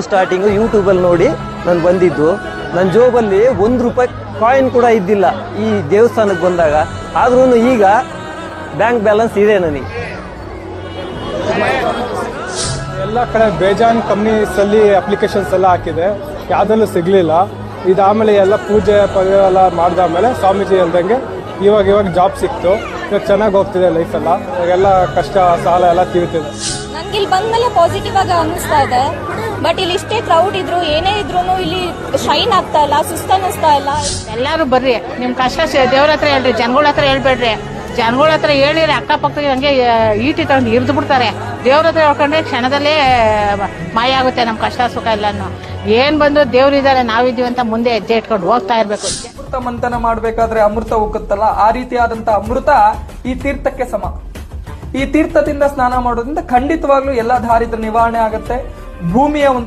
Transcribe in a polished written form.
Starting ಯೂಟ್ಯೂಬಲ್ಲಿ ನೋಡಿ ನಾನು ಬಂದಿದ್ದು. ನನ್ನ ಜೋಬಲ್ಲಿ ₹1 ಕಾಯಿನ್ ಕೂಡ ಇದ್ದಿಲ್ಲ ಈ ದೇವಸ್ಥಾನಕ್ಕೆ ಬಂದಾಗ. ಆದ್ರೂ ಈಗ ಬ್ಯಾಂಕ್ ಬ್ಯಾಲೆನ್ಸ್ ಇದೆ ನನಗೆ. ಎಲ್ಲ ಕಡೆ ಬೇಜಾನ್ ಕಂಪ್ನೀಸ್ ಅಲ್ಲಿ ಅಪ್ಲಿಕೇಶನ್ಸ್ ಎಲ್ಲ ಹಾಕಿದೆ, ಯಾವ್ದಲ್ಲೂ ಸಿಗ್ಲಿಲ್ಲ. ಇದಾದ್ಮೇಲೆ ಎಲ್ಲ ಪೂಜೆ ಎಲ್ಲ ಮಾಡ್ದಾದ್ಮೇಲೆ ಸ್ವಾಮೀಜಿ ಹೇಳ್ದಂಗೆ ಇವಾಗ ಜಾಬ್ ಸಿಕ್ತು. ಇವಾಗ ಚೆನ್ನಾಗಿ ಹೋಗ್ತಿದೆ ಲೈಫ್ ಎಲ್ಲ. ಇವಾಗೆಲ್ಲ ಕಷ್ಟ ಸಾಲ ಎಲ್ಲ ತೀರ್ತಿದೆ. ನನ್ಗೆ ಇಲ್ಲಿ ಬಂದ್ಮೇಲೆ ಪಾಸಿಟಿವ್ ಆಗಿ ಅನ್ನಿಸ್ತಾ ಇದೆ. ಬಟ್ ಇಲ್ಲಿ ಇಷ್ಟೇ ಕ್ರೌಡ್ ಇದ್ರು ಏನೇ ಇದ್ರು ಇಲ್ಲಿ ಶೈನ್ ಆಗ್ತಾ ಇಲ್ಲ, ಸುಸ್ತ ಅನ್ನಿಸ್ತಾ ಇಲ್ಲ. ಎಲ್ಲಾರು ಬರ್ರಿ, ನಿಮ್ ಕಷ್ಟ ದೇವ್ರ ಹತ್ರ ಹೇಳ್ರಿ, ಜನಗಳ ಹತ್ರ ಹೇಳ್ಬೇಡ್ರಿ. ಜನಗಳ ಹತ್ರ ಹೇಳಿರಿ, ಅಕ್ಕಪಕ್ಕ ಹಂಗೆ ಈಟಿ ತಗೊಂಡು ಇರ್ದು ಬಿಡ್ತಾರೆ. ದೇವ್ರ ಹತ್ರ ಹೇಳ್ಕೊಂಡ್ರೆ ಕ್ಷಣದಲ್ಲೇ ಮಾಯ ಆಗುತ್ತೆ ನಮ್ ಕಷ್ಟ ಸುಖ ಎಲ್ಲಾನು. ಏನ್ ಬಂದು ದೇವ್ರಿದ್ದಾರೆ ನಾವಿದೀವಿ ಅಂತ ಮುಂದೆ ಹೆಜ್ಜೆ ಇಟ್ಕೊಂಡು ಹೋಗ್ತಾ ಇರ್ಬೇಕು. ಅಮೃತ ಮಂಥನ ಮಾಡ್ಬೇಕಾದ್ರೆ ಅಮೃತ ಹೋಗುತ್ತಲ್ಲ, ಆ ರೀತಿಯಾದಂತ ಅಮೃತ ಈ ತೀರ್ಥಕ್ಕೆ ಸಮ. ಈ ತೀರ್ಥದಿಂದ ಸ್ನಾನ ಮಾಡೋದ್ರಿಂದ ಖಂಡಿತವಾಗ್ಲೂ ಎಲ್ಲಾ ದಾರಿದ್ರ ನಿವಾರಣೆ ಆಗುತ್ತೆ. ಭೂಮಿಯ ಒಂದು